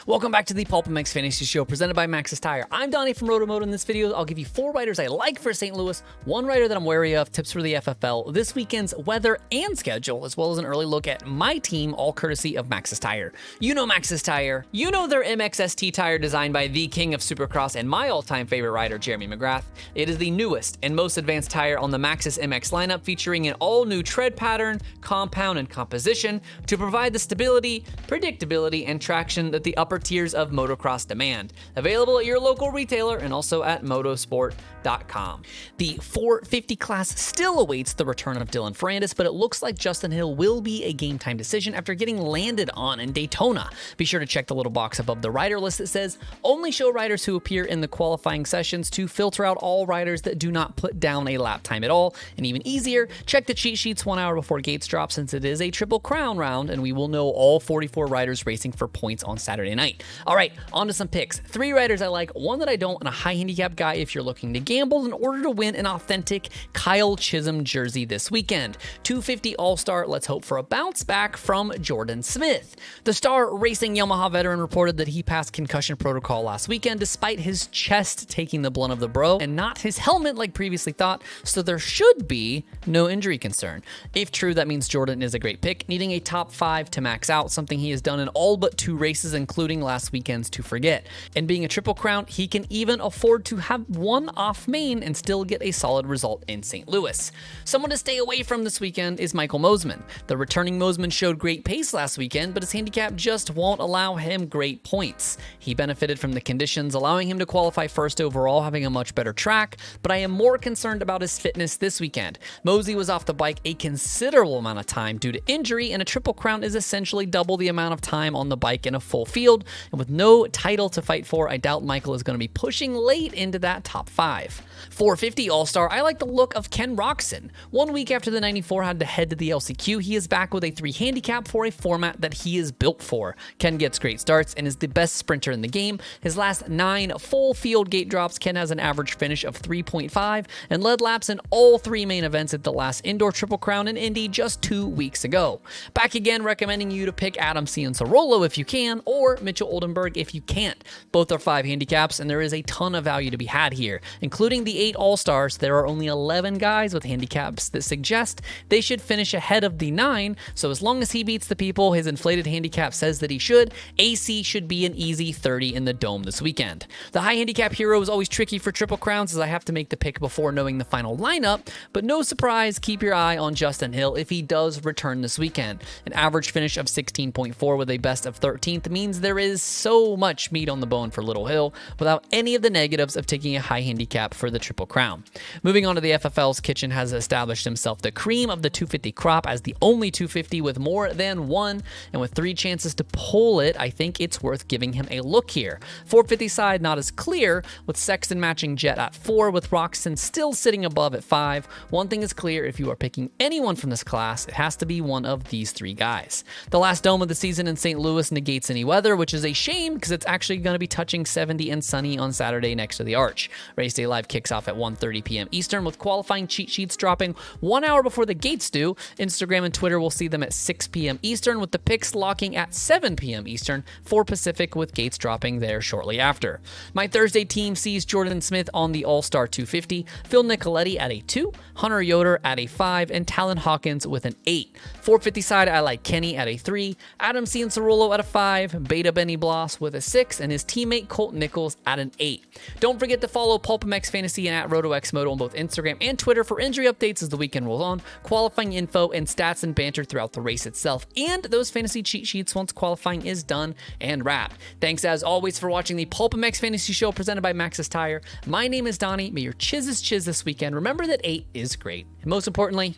Welcome back to the PulpMX Fantasy Show presented by Maxxis Tire. I'm Donnie from RotoMoto. In this video, I'll give you 4 riders I like for St. Louis, 1 rider that I'm wary of, tips for the FFL, this weekend's weather and schedule, as well as an early look at my team, all courtesy of Maxxis Tire. You know Maxxis Tire. You know their MXST tire designed by the king of Supercross and my all-time favorite rider, Jeremy McGrath. It is the newest and most advanced tire on the Maxxis MX lineup, featuring an all-new tread pattern, compound, and composition to provide the stability, predictability, and traction that the upper tiers of motocross demand. Available at your local retailer and also at motosport.com. The 450 class still awaits the return of Dylan Ferrandis, but it looks like Justin Hill will be a game time decision after getting landed on in Daytona. Be sure to check the little box above the rider list that says only show riders who appear in the qualifying sessions to filter out all riders that do not put down a lap time at all. And even easier, check the cheat sheets 1 hour before gates drop, since it is a Triple Crown round and we will know all 44 riders racing for points on Saturday night. All right, on to some picks. 3 riders I like, 1 that I don't, and a high handicap guy if you're looking to gamble in order to win an authentic Kyle Chisholm jersey this weekend. 250 All-Star, let's hope for a bounce back from Jordan Smith. The Star Racing Yamaha veteran reported that he passed concussion protocol last weekend despite his chest taking the blunt of the blow and not his helmet like previously thought, so there should be no injury concern. If true, that means Jordan is a great pick, needing a top 5 to max out, something he has done in all but 2 races, including last weekend's to forget. And being a Triple Crown, he can even afford to have 1 off main and still get a solid result in St. Louis. Someone to stay away from this weekend is Michael Mosiman. The returning Mosiman showed great pace last weekend, but his handicap just won't allow him great points. He benefited from the conditions, allowing him to qualify first overall, having a much better track, but I am more concerned about his fitness this weekend. Mosey was off the bike a considerable amount of time due to injury, and a Triple Crown is essentially double the amount of time on the bike in a full field, and with no title to fight for, I doubt Michael is going to be pushing late into that top 5. 450 All-Star, I like the look of Ken Roczen. 1 week after the 94 had to head to the LCQ, he is back with a 3 handicap for a format that he is built for. Ken gets great starts and is the best sprinter in the game. His last 9 full field gate drops, Ken has an average finish of 3.5 and led laps in all 3 main events at the last indoor Triple Crown in Indy just 2 weeks ago. Back again, recommending you to pick Adam Cianciarulo if you can, or Mitchell Oldenburg if you can't. Both are 5 handicaps, and there is a ton of value to be had here. Including the 8 All-Stars, there are only 11 guys with handicaps that suggest they should finish ahead of the 9, so as long as he beats the people his inflated handicap says that he should, AC should be an easy 30 in the Dome this weekend. The high handicap hero is always tricky for Triple Crowns, as I have to make the pick before knowing the final lineup, but no surprise, keep your eye on Justin Hill if he does return this weekend. An average finish of 16.4 with a best of 13th means there is so much meat on the bone for Little Hill without any of the negatives of taking a high handicap for the Triple Crown. Moving on to the FFL's, Kitchen has established himself the cream of the 250 crop as the only 250 with more than 1, and with 3 chances to pull it, I think it's worth giving him a look here. 450 side not as clear, with Sexton matching Jet at 4, with Roczen still sitting above at 5. One thing is clear, if you are picking anyone from this class, it has to be one of these 3 guys. The last Dome of the season in St. Louis negates any weather, which is a shame because it's actually going to be touching 70 and sunny on Saturday next to the Arch. Race Day Live kicks off at 1:30 p.m. Eastern, with qualifying cheat sheets dropping 1 hour before the gates do. Instagram and Twitter will see them at 6 p.m. Eastern, with the picks locking at 7 p.m. Eastern, 4 Pacific, with gates dropping there shortly after. My Thursday team sees Jordan Smith on the All-Star 250, Phil Nicoletti at a 2, Hunter Yoder at a 5, and Talon Hawkins with an 8. 450 side, I like Kenny at a 3, Adam Cianciarulo at a 5, Beta Benny Bloss with a 6, and his teammate Colt Nichols at an 8. Don't forget to follow PulpMX Fantasy and at RotoMoto on both Instagram and Twitter for injury updates as the weekend rolls on, qualifying info, and stats and banter throughout the race itself, and those fantasy cheat sheets once qualifying is done and wrapped. Thanks as always for watching the PulpMX Fantasy Show presented by Maxxis Tire. My name is Donnie. May your chiz this weekend. Remember that 8 is great. And most importantly,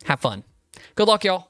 have fun. Good luck, y'all.